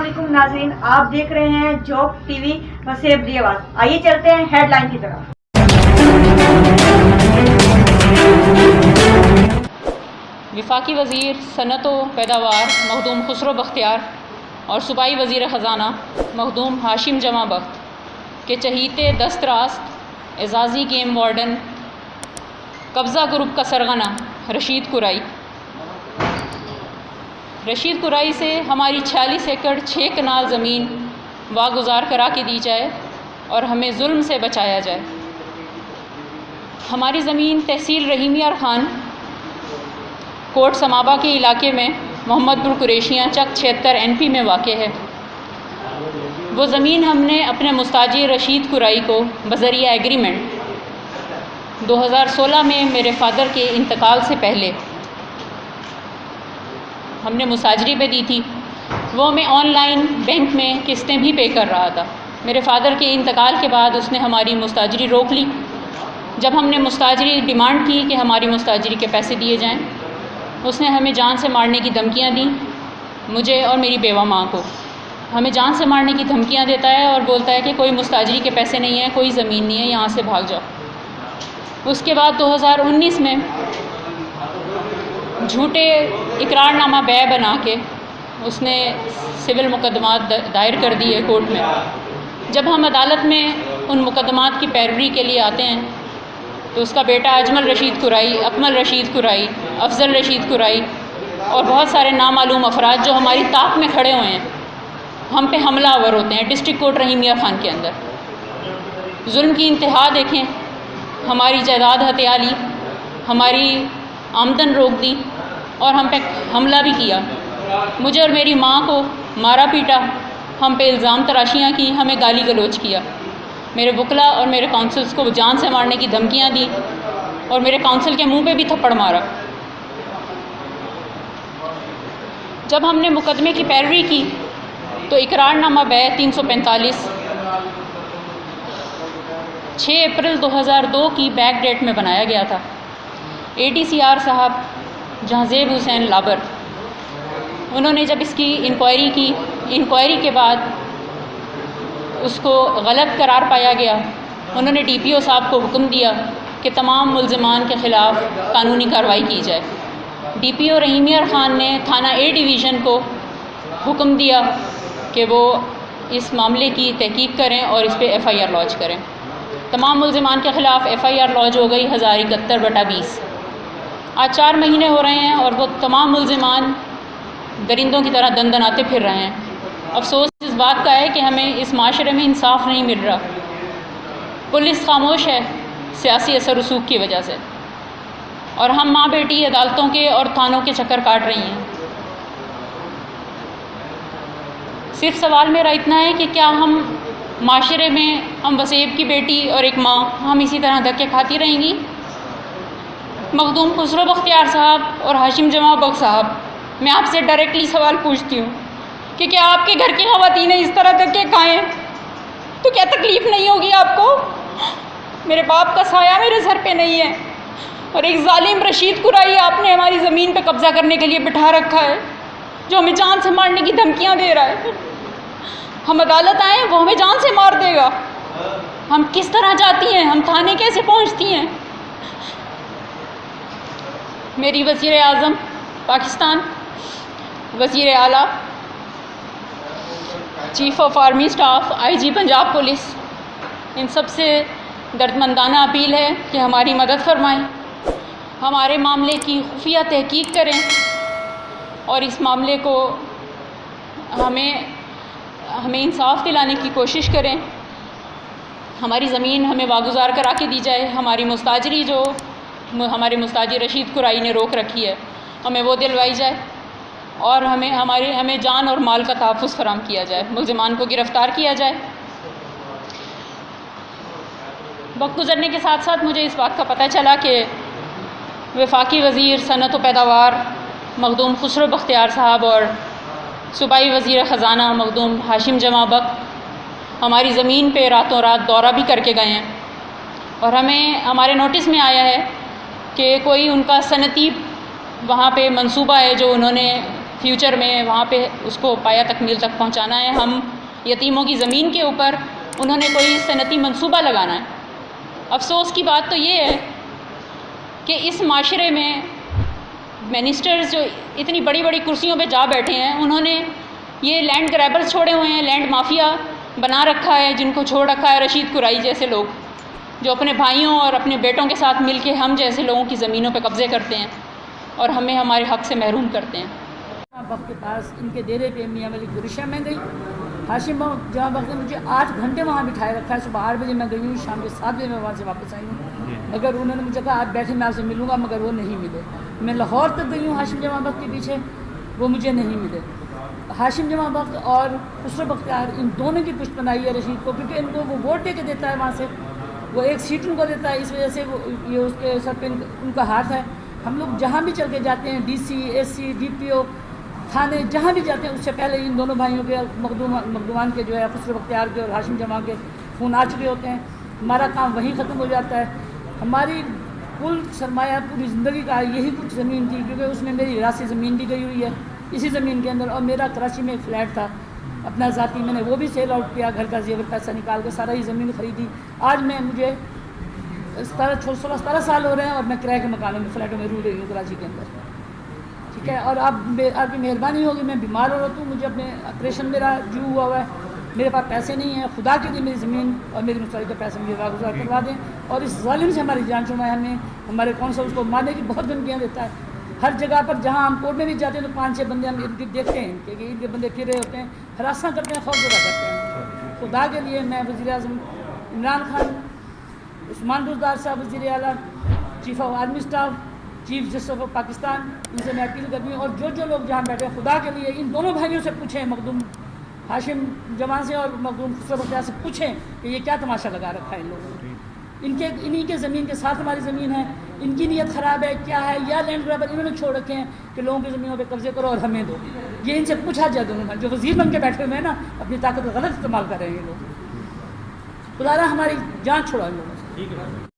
अस्सलामुअलैकुम नाज़रीन, आप देख रहे हैं जॉब टीवी वसेब दी आवाज़। आइए चलते हैं हेडलाइन की तरफ। वफाकी वज़ीर सनत व पैदावार मखदूम खुसरो बख्तियार और सूबाई वज़ीर ख़ज़ाना मखदूम हाशिम जमा बख्त के चहीते दस्त रास्त एजाज़ी गेम वार्डन कब्ज़ा ग्रुप का सरगना रशीद कुराई से हमारी 46 एकड़ 6 कनाल ज़मीन वागुज़ार करा के दी जाए और हमें जुल्म से बचाया जाए। हमारी ज़मीन तहसील रहीमियार ख़ान कोट समाबा के इलाके में मोहम्मदपुर कुरैशियाँ चक 76 NP में वाक़ है। वो ज़मीन हमने अपने मुस्ताजिर रशीद कुराई को बज़रिया एग्रीमेंट 2016 में मेरे फ़ादर के इंतकाल से पहले हमने मुसाजरी पे दी थी। वो मैं ऑनलाइन बैंक में किस्तें भी पे कर रहा था। मेरे फ़ादर के इंतकाल के बाद उसने हमारी मुस्ताजरी रोक ली। जब हमने मुस्ताजरी डिमांड की कि हमारी मुस्ताजरी के पैसे दिए जाएं, उसने हमें जान से मारने की धमकियां दी, मुझे और मेरी बेवा माँ को। हमें जान से मारने की धमकियां देता है और बोलता है कि कोई मुस्ताजरी के पैसे नहीं है, कोई ज़मीन नहीं है, यहाँ से भाग जाओ। उसके बाद 2019 में झूठे इकरारनामा बै बना के उसने सिविल मुकदमात दायर कर दिए कोर्ट में। जब हम अदालत में उन मुकदमात की पैरवी के लिए आते हैं तो उसका बेटा अजमल रशीद कुराई, अकमल रशीद कुराई, अफजल रशीद कुराई और बहुत सारे नामालूम अफराद जो हमारी ताक में खड़े हुए हैं, हम पे हमलावर होते हैं डिस्ट्रिक्ट कोर्ट रहीमिया ख़ान के अंदर। जुल्म की इंतहा देखें, हमारी जायदाद हत्या ली, हमारी आमदन रोक दी और हम पे हमला भी किया। मुझे और मेरी माँ को मारा पीटा, हम पे इल्ज़ाम तराशियाँ की, हमें गाली गलौज किया। मेरे वकला और मेरे काउंसिल्स को जान से मारने की धमकियाँ दी और मेरे काउंसिल के मुंह पे भी थप्पड़ मारा। जब हमने मुकदमे की पैरवी की तो इकरारनामा बै 345 6 अप्रैल 2002 की बैक डेट में बनाया गया था। ADCR साहब जहांज़ेब हुसैन लाबर, उन्होंने जब इसकी इंक्वायरी के बाद उसको गलत करार पाया गया, उन्होंने DPO साहब को हुक्म दिया कि तमाम मुल्ज़िमान के ख़िलाफ़ कानूनी कार्रवाई की जाए। DPO रहीमियार ख़ान ने थाना A डिवीज़न को हुक्म दिया कि वो इस मामले की तहकीक करें और इस पर FIR लॉन्च करें। तमाम मुल्ज़िमान के ख़िलाफ़ FIR लॉन्च हो गई 1071/20। आज 4 महीने हो रहे हैं और वो तमाम मुल्ज़िमान दरिंदों की तरह दंदनाते फिर रहे हैं। अफसोस इस बात का है कि हमें इस माशरे में इंसाफ नहीं मिल रहा। पुलिस खामोश है सियासी असर रसूख की वजह से, और हम माँ बेटी अदालतों के और थानों के चक्कर काट रही हैं। सिर्फ सवाल मेरा इतना है कि क्या हम माशरे में, हम वसेब की बेटी और एक माँ, हम इसी तरह धक्के खाती रहेंगी? मखदूम खुसरो बख्तियार साहब और हाशिम जमा बख्त साहब, मैं आपसे डायरेक्टली सवाल पूछती हूँ कि क्या आपके घर की ख़वातीनें इस तरह धक्के खाएँ तो क्या तकलीफ़ नहीं होगी आपको? मेरे बाप का साया मेरे सर पे नहीं है और एक जालिम रशीद कुराई आपने हमारी ज़मीन पे कब्ज़ा करने के लिए बिठा रखा है, जो हमें जान से मारने की धमकियाँ दे रहा है। हम अदालत आए, वो हमें जान से मार देगा। हम किस तरह जाती हैं, हम थाने कैसे पहुँचती हैं? मेरी वज़ीर आज़म पाकिस्तान, वज़ीर आला, chief of army staff, IG Punjab police, इन सब से दर्दमंदाना अपील है कि हमारी मदद फरमाएं, हमारे मामले की खुफिया तहकीक करें और इस मामले को हमें इंसाफ दिलाने की कोशिश करें। हमारी ज़मीन हमें वागुज़ार करा के दी जाए। हमारी मुस्ताजरी जो हमारे मुस्ताजिर रशीद कुराई ने रोक रखी है, हमें वो दिलवाई जाए और हमें जान और माल का तहफ़्फ़ुज़ फराहम किया जाए, मुल्ज़िमान को गिरफ़्तार किया जाए। वक्त गुज़रने के साथ साथ मुझे इस बात का पता चला कि वफाकी वज़ीर सनत व पैदावार मखदूम खुसरो बख्तियार साहब और सूबाई वज़ीर ख़ज़ाना मखदूम हाशिम जमा बख्त हमारी ज़मीन पे रातों रात दौरा भी करके गए हैं और हमारे नोटिस में आया है कि कोई उनका सनती वहाँ पे मंसूबा है जो उन्होंने فیوچر میں وہاں پہ اس کو پایا تکمیل تک پہنچانا ہے. ہم یتیموں کی زمین کے اوپر انہوں نے کوئی صنعتی منصوبہ لگانا ہے. افسوس کی بات تو یہ ہے کہ اس معاشرے میں منسٹرز جو اتنی بڑی بڑی کرسیوں پہ جا بیٹھے ہیں, انہوں نے یہ لینڈ گریبرز چھوڑے ہوئے ہیں, لینڈ مافیا بنا رکھا ہے, جن کو چھوڑ رکھا ہے رشید قرائی جیسے لوگ, جو اپنے بھائیوں اور اپنے بیٹوں کے ساتھ مل کے ہم جیسے لوگوں کی زمینوں پہ قبضے کرتے ہیں اور ہمیں ہمارے حق سے محروم کرتے ہیں. وقت کے پاس ان کے ڈیرے پہ میاں ولی گلشن میں گئی. ہاشم جہاں وقت نے مجھے 8 گھنٹے وہاں بٹھائے رکھا ہے. صبح 8 بجے میں گئی ہوں, شام کے 7 بجے میں وہاں سے واپس آئی ہوں. مگر انہوں نے مجھے کہا آپ بیٹھے میں آپ سے ملوں گا, مگر وہ نہیں ملے. میں لاہور تک گئی ہوں ہاشم جمع وقت کے پیچھے, وہ مجھے نہیں ملے. ہاشم جمع وقت اور خسرو بختیار ان دونوں کی پشت بنائی ہے رشید کو, کیونکہ ان کو وہ ووٹ دے کے دیتا ہے وہاں سے, وہ ایک سیٹ ان کو دیتا ہے, اس وجہ سے وہ یہ اس کے سر پہ ان کا ہاتھ ہے. ہم لوگ جہاں بھی چل کے جاتے ہیں, D C, S C, D P O, تھانے, جہاں بھی جاتے ہیں, اس سے پہلے ان دونوں بھائیوں کے مخدومان کے جو ہے خسرو بختیار کے اور ہاشم جمع کے فون آ چکے ہوتے ہیں. ہمارا کام وہیں ختم ہو جاتا ہے. ہماری کل سرمایہ پوری زندگی کا یہی کچھ زمین تھی, کیونکہ اس میں میری راسی زمین بھی گئی ہوئی ہے اسی زمین کے اندر, اور میرا کراچی میں ایک فلیٹ تھا اپنا ذاتی, میں نے وہ بھی سیل آؤٹ کیا, گھر کا زیور پیسہ نکال کے سارا ہی زمین خریدی. آج مجھے 17 سال ہو رہے ہیں اور میں کرائے کے مکانوں میں فلیٹوں میں رو رہی ہوں کراچی کے اندر. ٹھیک ہے, اور آپ کی مہربانی ہوگی, میں بیمار ہو رہا ہوں, مجھے اپنے آپریشن میرا جو ہوا ہوا ہے, میرے پاس پیسے نہیں ہیں, خدا کے لیے میری زمین اور میری مستحق کا پیسے مجھے واگزار کروا دیں, اور اس ظالم سے ہماری جان چھڑوائیں. ہمیں ہمارے کونسل اس کو مارنے کی بہت دھمکیاں دیتا ہے. ہر جگہ پر جہاں ہم کورٹ میں بھی جاتے ہیں تو 5-6 بندے ہم دیکھتے ہیں کہ ان کے بندے پھر رہے ہوتے ہیں, ہراساں کرتے ہیں, خوف زدہ کرتے ہیں. خدا کے لیے میں وزیر اعظم عمران خان, عثمان بزدار صاحب وزیر اعلیٰ, chief of army staff, chief justice of Pakistan, ان سے میں اپیل کرتی ہوں, اور جو لوگ جہاں بیٹھے ہیں, خدا کے لیے ان دونوں بھائیوں سے پوچھیں, مخدوم ہاشم جمع سے اور مخدوم خسرو بختیار سے پوچھیں کہ یہ کیا تماشا لگا رکھا ہے ان لوگوں نے. انہی کے زمین کے ساتھ ہماری زمین ہے, ان کی نیت خراب ہے کیا ہے, یا لینڈ گریبر انہوں نے چھوڑ رکھے ہیں کہ لوگوں کی زمینوں پہ قبضے کرو اور ہمیں دو. یہ ان سے پوچھا جائے دونوں جو وزیر بن کے بیٹھے ہوئے ہیں نا, اپنی طاقت کا غلط استعمال کر رہے ہیں یہ لوگ. خدا را ہماری جان چھوڑا ان لوگوں سے.